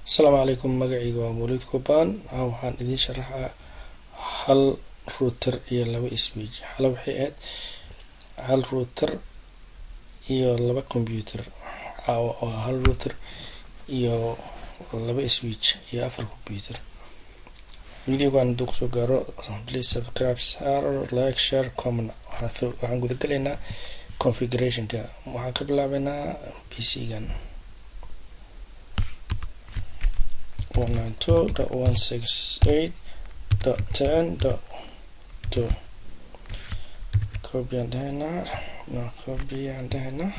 Asalaamu calaykum, magacayga waa Mowliidcube. Waxaan idiin sharaxaa hal router iyo laba switch. Waxay ahayd hal router iyo laba computer. Hal router iyo laba switch iyo afar computer. Videogan hadduu kusoo gaaro, please subscribe, like, share, comment. Waxaan guda galaynaa configurationka. Waxaan ka bilaabaynaa PC-gan 192.168.10.2. copy aan dhahaynaa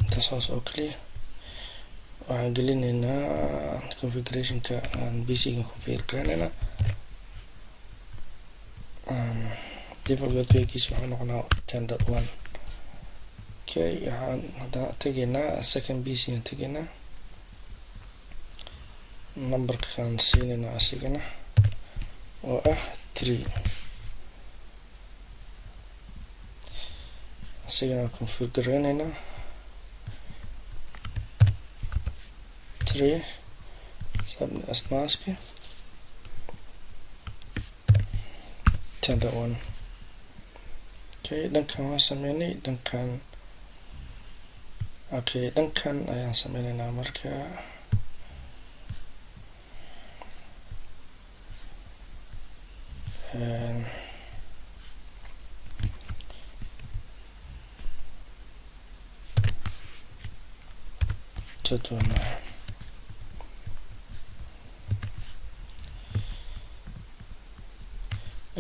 intaas hoos oo kaliya. Waxaan gelinaynaa configurationka aan PC-ga configure garanaynaa. Default gateway-kiisa waxaa noqonaa 10.1. Okay, waxaan haddana tegaynaa second PC-gan tegaynaa. Numberkan siinaynaa asigana oo ah 3. asigana configure garanaynaa 3 subnet mask 10.1. okay, dhankan waan sameynay. dhankan ayaan sameynaynaa marka.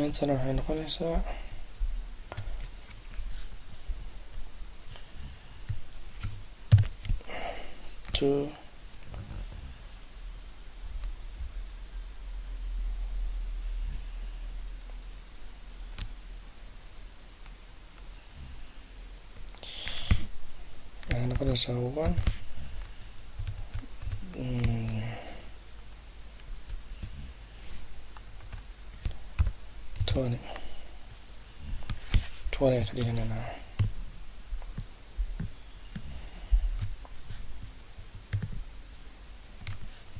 intana waxay noqonaysaa 2 waxay noqonaysaa 1 20 ayaan ka dhiganaynaa.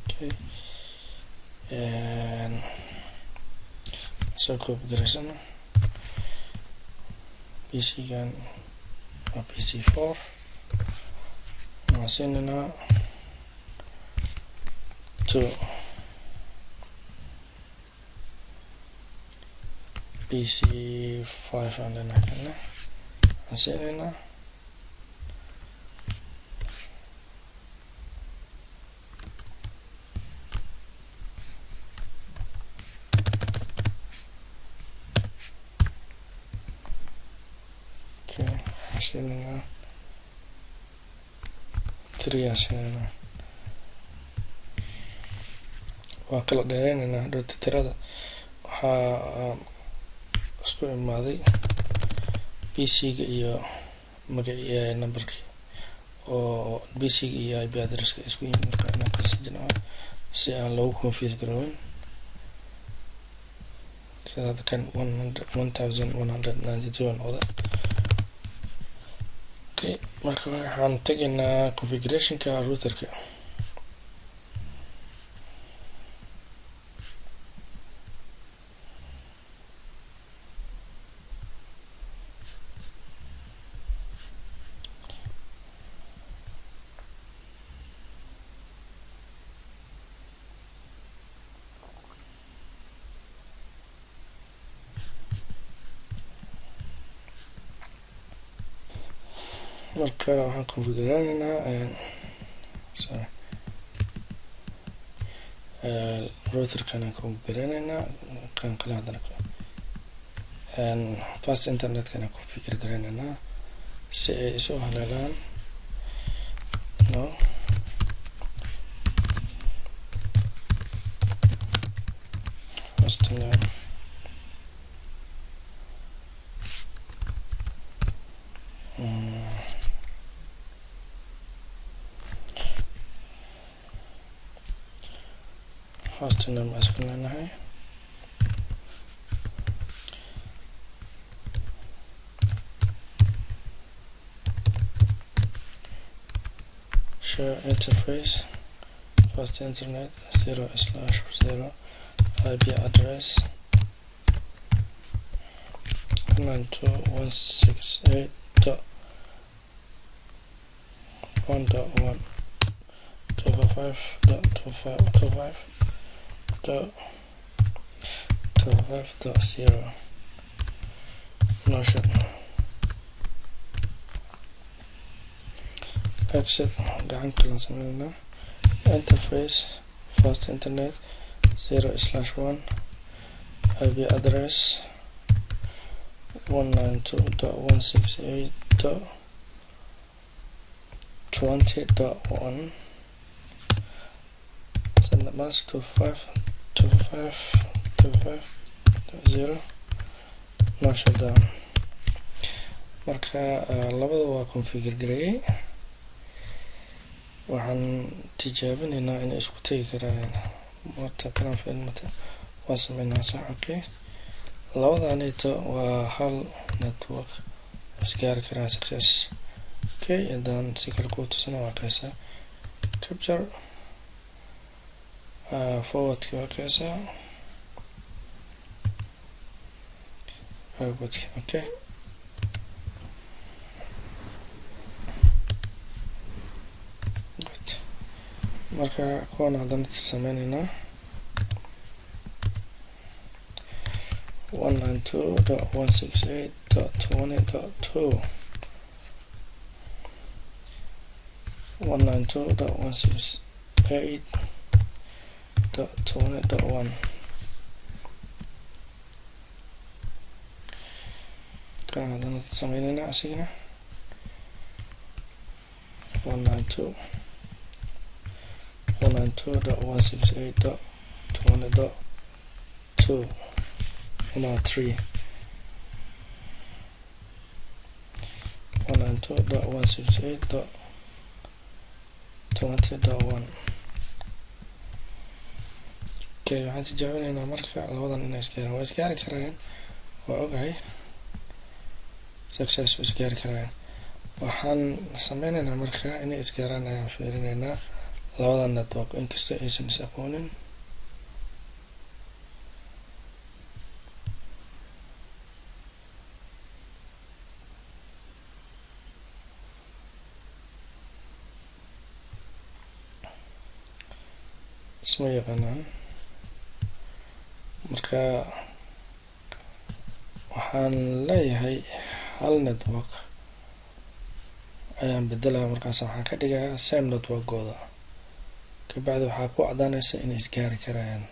okay, soo copy garaysano. PC-gan waa PC4. waxaan siinaynaa 2. PC5 aan leenahay kana. waxaan siinaynaa siinaynaa 3 aan siinaynaa. waan kala dheereynaynaa hadhowta tirada. waxaa isku imaaday PC-ga iyo magaciisa numberkii oo PC-ga iyo IP addresska isku yimid si aan loogu confuse garoobin. sida kan 1192 noqda. okay, marka waxaan tegaynaa configurationka routerka. marka waxaan configuranaynaa routerkan aan configuranaynaa. kan kale haddana fast internetkana configure garanaynaa si ay isu haleelaan. hostiname isku leenahay. share interface fast internet 0/0 IP address 192.168.1.1.255.255.0 notion exit gacan kalan sameynaa interface fast internet 0/1 IP address 192.168.20.1 send the mask to 5.255.255.0 no shutdown. Marka labada waa configure gareeyay, waxaan tijaabinaynaa inay isku tagi karaan marta karan filmata waa sameynaa sax. Okay, labadaanito waa hal network isgaari karaan success. Okay, dan si kale ku tusana waa qeysa capture forward ka waa qeysa okay. Marka kuwan haddana sameynayna 192.168.20.2 192.168.20.1 kan haddana sameynayna asigana 192.168.20.2 3 192.168.20.1 okay. Waxaan tijaabinaynaa marka labadan inay isgaaraan, waa isgaari karaan, waa ogahay success waa isgaari karaan. Waxaan sameynaynaa marka inay isgaaraan ayaan fiirinaynaa labadan network inkastoo aysan is aqoonin. isma yaqaanaan. Marka waxaan leeyahay hal network ayaan bedelaa, markaas waxaan ka dhigayaa same networkooda, kabacdi waxaa ku cadaanaysa inay isgaari karayaan.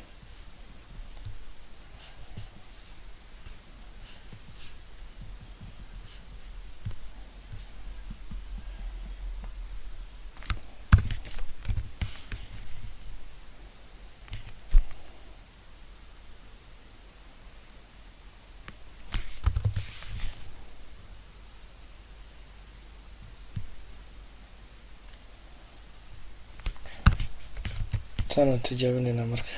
Tan tijaabinayna marka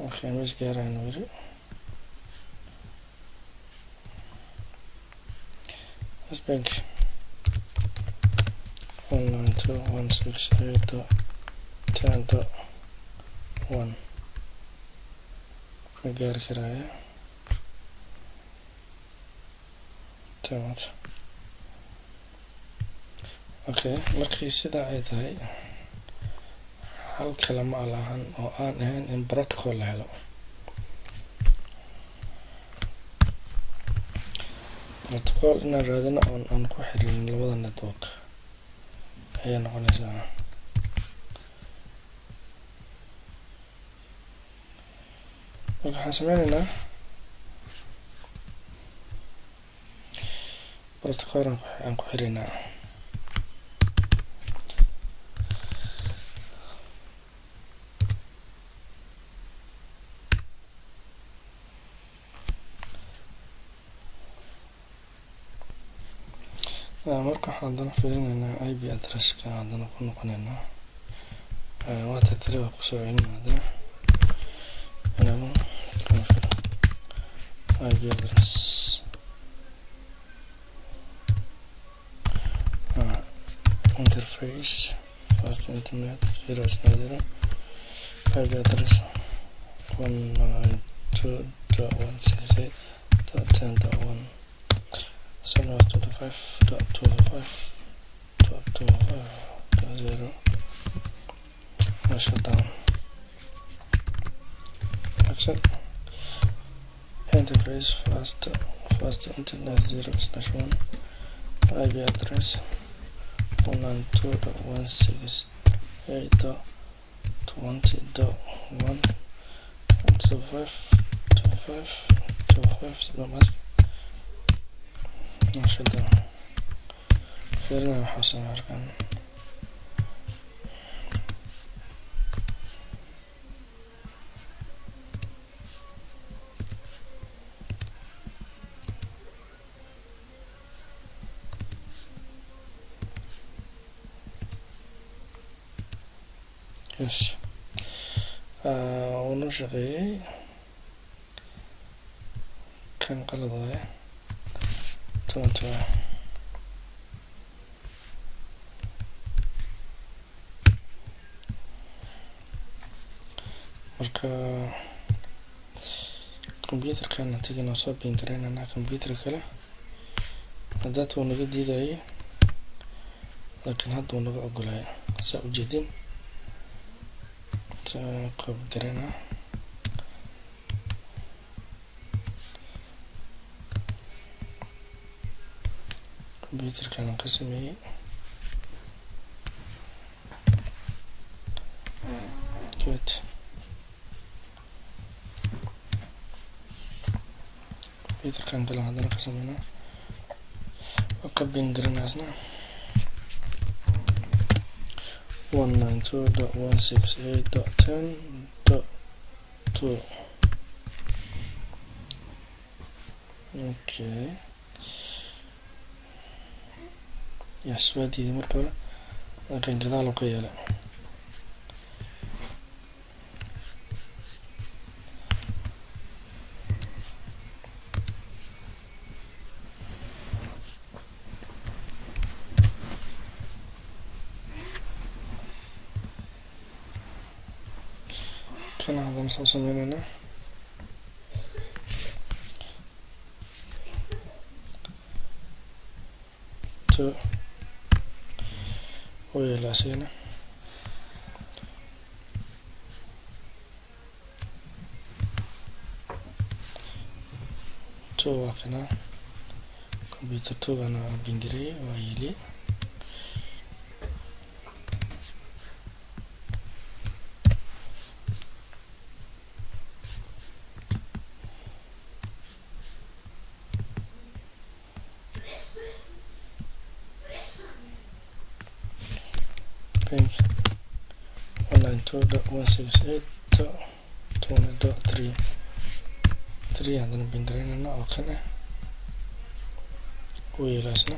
okay, ma isgaaraan weli. Bank 192.168.10.1 ma gaari karaya tamad. Okay, markii sidaa ay tahay hal kalama alahan oo aan ahayn in protocol la helo. protocol inaan raadino aan ku xirin labada network ayaa noqonaysaa. Marka waxaan sameynaynaa protocol aan ku xirinaa. marka waxaan fiirinaynaa IP addresska haddana ku noqonaynaa waata tiriga kusoo celinaa haddana IP address interface fast internet 0.0 IP address 192.168.10.1 725.25.25.0 shut down accept interface fast internet 0/1 IP address 192.168.20.1 25 shut down fiirina waxaa samey arkaan yes unu shaqeeyey kan qalad waaye marka computerkan antigana soo bin garaynana computer kale hadda uu naga diidayay laakiin hadda uu naga ogolaayo saa u jeedin qob garayna computerkan aan ka sameeyey good computerkan kale haddana ka sameynaa oo ka bin garanaysna 192.168.10.2 okay yes waa diiday marka hore laakiin gadaal oo ka yeelay kan haddana soo sameynayna oo yeelaasayna waa kana computer togana bingiray waa yeeli pink 192.168.20.3 haddana bingraynana oo kale u yeelaasna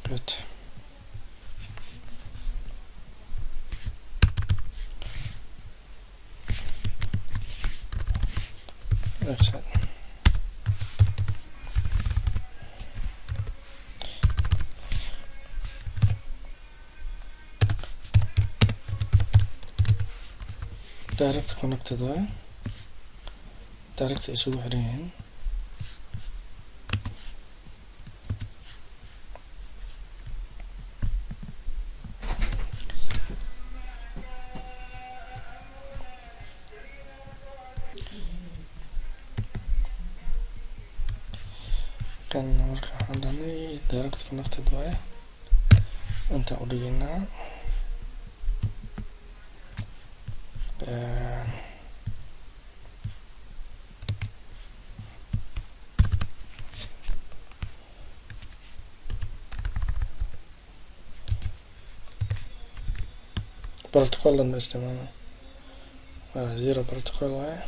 good excellent direct connected way direct isugu xiran yihiin kan marka waxaan dhahnay direct connected way inta u dhigaynaa protocol lama isticmaalo zero protocol waaye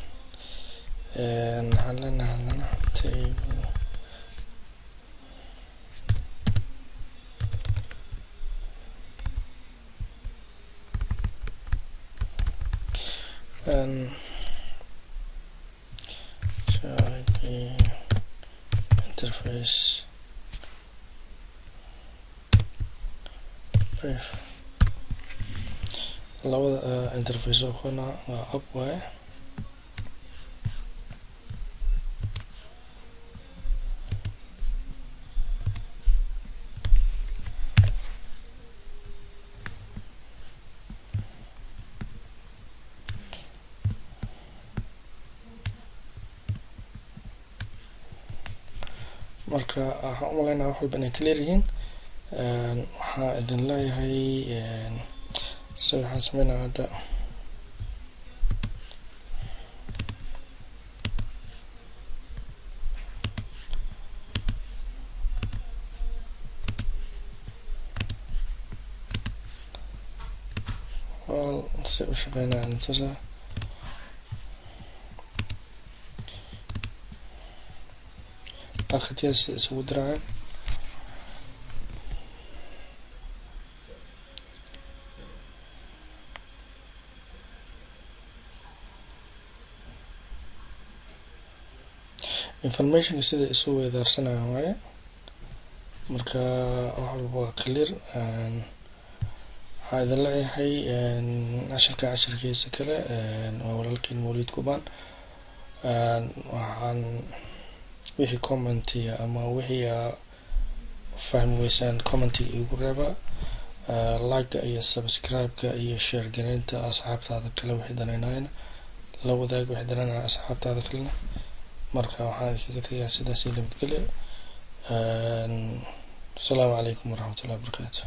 waxaan leenahay hadana table interface brief labada interface oo qona waa up waaye marka waxaan u maleynayaa wax walba inay clear yihiin waxaa idin leeyahay so waxaan sameynaa hadda si u shaqeynaa intaasa باقتياس isugu diraan information sida isu weedaarsanaa waaye marka wax walba waa clear waxaa idin leeyahay cashirkiisa kale waa walaalkiin Mowliidcube waxaan wixii comment ama wixii fahmi weysaan comment igu reeba like iyo subscribe iyo share gareynta asxaabtaada kale wixii danaynayna la wadaag wixii danaynayna asxaabtaada kale marka waxaan idinkaga tagayaa sidaas nabadgelyo assalaamu calaykum waraxmatullaahi wabarakaatuh